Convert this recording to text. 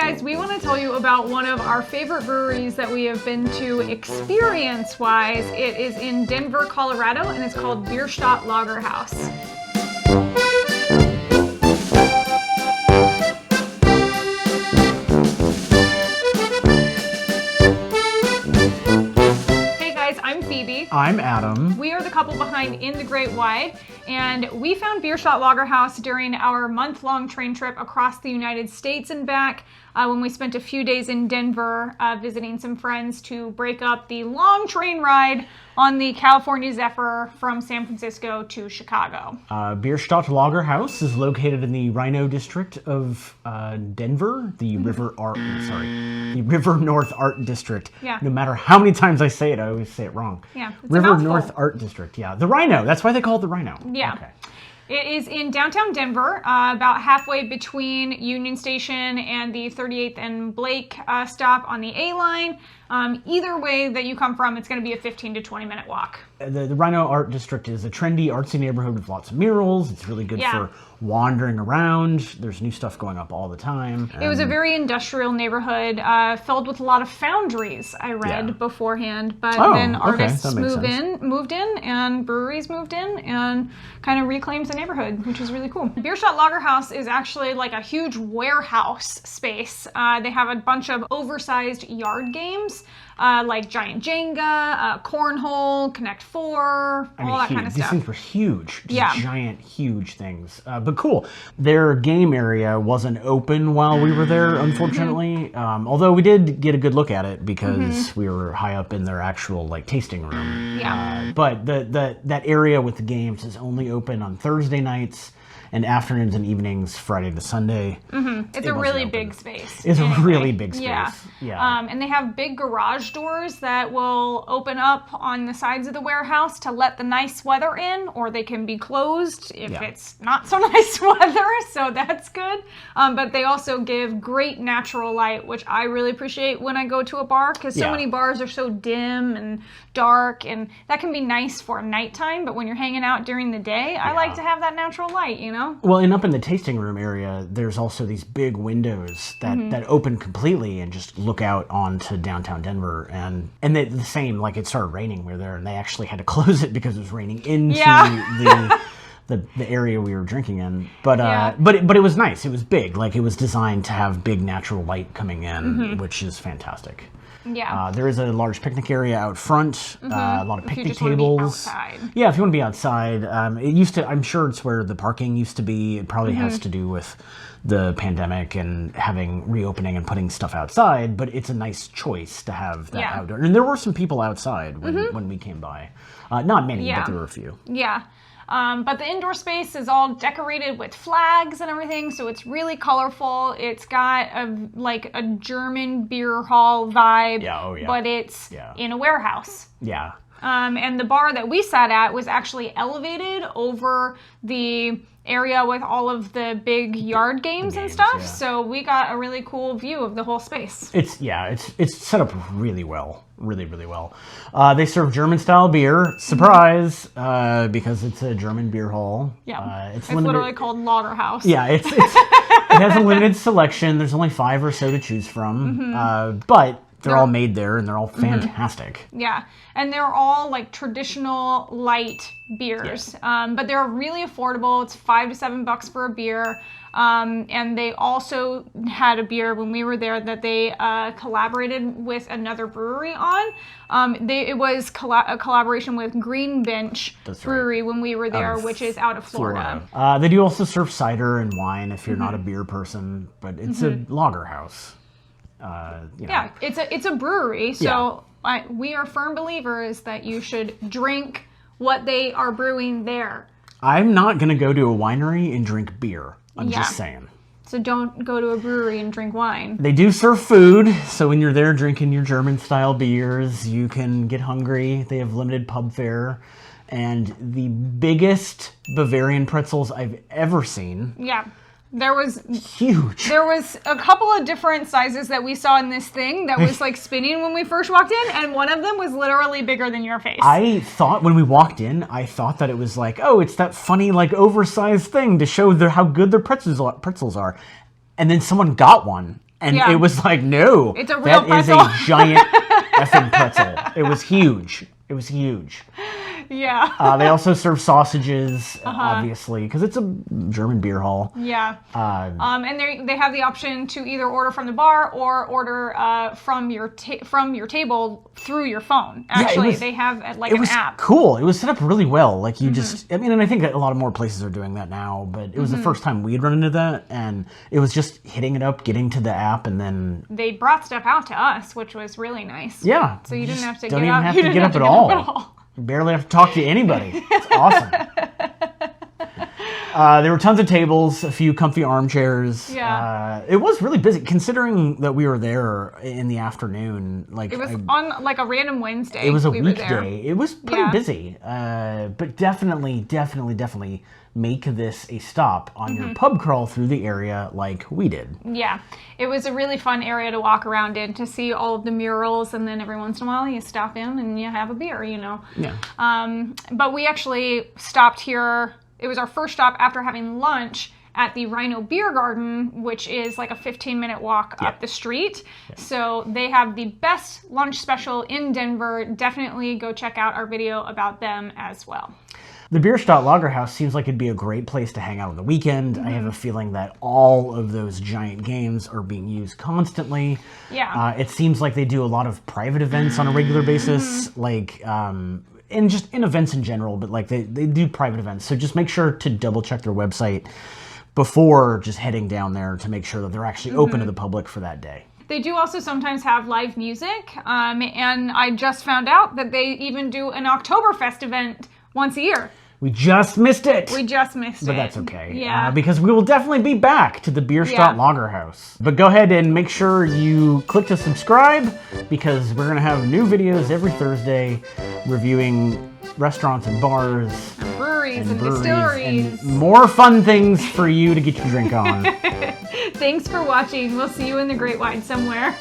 guys, we want to tell you about one of our favorite breweries that we have been to experience-wise. It is in Denver, Colorado, and it's called Bierstadt Lagerhaus. Hey guys, I'm Phoebe. I'm Adam. We are the couple behind In the Great Wide, and we found Bierstadt Lagerhaus during our month-long train trip across the United States and back when we spent a few days in Denver visiting some friends to break up the long train ride on the California Zephyr from San Francisco to Chicago. Bierstadt Lagerhaus is located in the RiNo district of Denver, the River North Art District. Yeah. No matter how many times I say it, I always say it wrong. Yeah, it's a River mouthful. North Art District. Yeah, the RiNo. That's why they call it the RiNo. Yeah. Okay. It is in downtown Denver, about halfway between Union Station and the 38th and Blake stop on the A line. Either way that you come from, it's going to be a 15 to 20 minute walk. The RiNo Art District is a trendy, artsy neighborhood with lots of murals. It's really good for wandering around. There's new stuff going up all the time. It was a very industrial neighborhood, filled with a lot of foundries, I read beforehand. But then artists moved in, and breweries moved in, and kind of reclaims the neighborhood, which is really cool. Bierstadt Lagerhaus is actually like a huge warehouse space. They have a bunch of oversized yard games, like Giant Jenga, Cornhole, Connect 4, all that kind of stuff. These things were huge. Just giant, huge things. But cool. Their game area wasn't open while we were there, unfortunately. Although we did get a good look at it because we were high up in their actual like tasting room. Yeah. But that area with the games is only open on Thursday nights and afternoons and evenings, Friday to Sunday. It's a really big space. It's a really big space. Yeah. And they have big garage doors that will open up on the sides of the warehouse to let the nice weather in, or they can be closed if it's not so nice weather, so that's good. But they also give great natural light, which I really appreciate when I go to a bar, because so many bars are so dim and dark, and that can be nice for nighttime, but when you're hanging out during the day, I like to have that natural light, you know? Well, and up in the tasting room area, there's also these big windows that open completely and just look out onto downtown Denver. And the same, like it started raining, we were there, and they actually had to close it because it was raining into the area we were drinking in. But it was nice. It was big. Like it was designed to have big natural light coming in, which is fantastic. Yeah. There is a large picnic area out front, a lot of picnic tables. If you just want to be outside. Yeah, if you want to be outside. It used to, I'm sure it's where the parking used to be. It probably has to do with the pandemic and having reopening and putting stuff outside, but it's a nice choice to have that outdoor. And there were some people outside when we came by. Not many, but there were a few. Yeah. But the indoor space is all decorated with flags and everything, so it's really colorful. It's got a German beer hall vibe, but it's in a warehouse. Yeah. And the bar that we sat at was actually elevated over the area with all of the big yard games and stuff, so we got a really cool view of the whole space. It's set up really well. Really, really well. They serve German-style beer. Surprise! Because it's a German beer hall. Yeah, it's literally called Lagerhaus. Yeah, it has a limited selection. There's only 5 or so to choose from. But they're all made there, and they're all fantastic. Yeah, and they're all like traditional light beers, but they're really affordable. It's $5 to $7 for a beer. And they also had a beer when we were there that they collaborated with another brewery on. It was a collaboration with Green Bench Brewery when we were there, which is out of Florida. They do also serve cider and wine if you're not a beer person, but it's a lager house. Yeah, it's a brewery, so we are firm believers that you should drink what they are brewing there. I'm not going to go to a winery and drink beer. I'm just saying. So don't go to a brewery and drink wine. They do serve food, so when you're there drinking your German-style beers, you can get hungry. They have limited pub fare. And the biggest Bavarian pretzels I've ever seen. Yeah. There was huge. There was a couple of different sizes that we saw in this thing that was like spinning when we first walked in, and one of them was literally bigger than your face. I thought when we walked in, I thought that it was like, oh, it's that funny like oversized thing to show how good their pretzels are. And then someone got one And Yeah. it was like, no, It's a real that is pretzel. a giant effing pretzel. It was huge. It was huge. Yeah. They also serve sausages, obviously, because it's a German beer hall. Yeah. And they have the option to either order from the bar or order from your table through your phone. Actually, they have like an app. Cool. It was set up really well. Like you just, I mean, and I think that a lot of more places are doing that now, but it was the first time we'd run into that, and it was just hitting it up, getting to the app, and then They brought stuff out to us, which was really nice. yeah. So you didn't have to don't get even up. have You to didn't get have up to at get up at all. all. You barely have to talk to anybody. It's awesome. There were tons of tables, a few comfy armchairs. Yeah. It was really busy, considering that we were there in the afternoon. Like It was on like a random Wednesday. it was a we were there. weekday. It was pretty Yeah. busy. But definitely make this a stop on your pub crawl through the area like we did. Yeah, it was a really fun area to walk around in, to see all of the murals, and then every once in a while you stop in and you have a beer, you know. Yeah. But we actually stopped here. It was our first stop after having lunch at the RiNo Beer Garden, which is like a 15-minute walk up the street. So they have the best lunch special in Denver. Definitely go check out our video about them as well. The Bierstadt Lagerhaus seems like it'd be a great place to hang out on the weekend. I have a feeling that all of those giant games are being used constantly. Yeah. It seems like they do a lot of private events on a regular basis, like, and just in events in general, but like they do private events. So just make sure to double check their website before just heading down there to make sure that they're actually open to the public for that day. They do also sometimes have live music, and I just found out that they even do an Oktoberfest event once a year. We just missed it. We just missed it. But that's okay. Yeah. Because we will definitely be back to the Bierstadt Lagerhaus. But go ahead and make sure you click to subscribe, because we're going to have new videos every Thursday reviewing restaurants and bars And breweries and breweries distilleries. and more fun things for you to get your drink on. Thanks for watching. We'll see you in the Great Wide somewhere.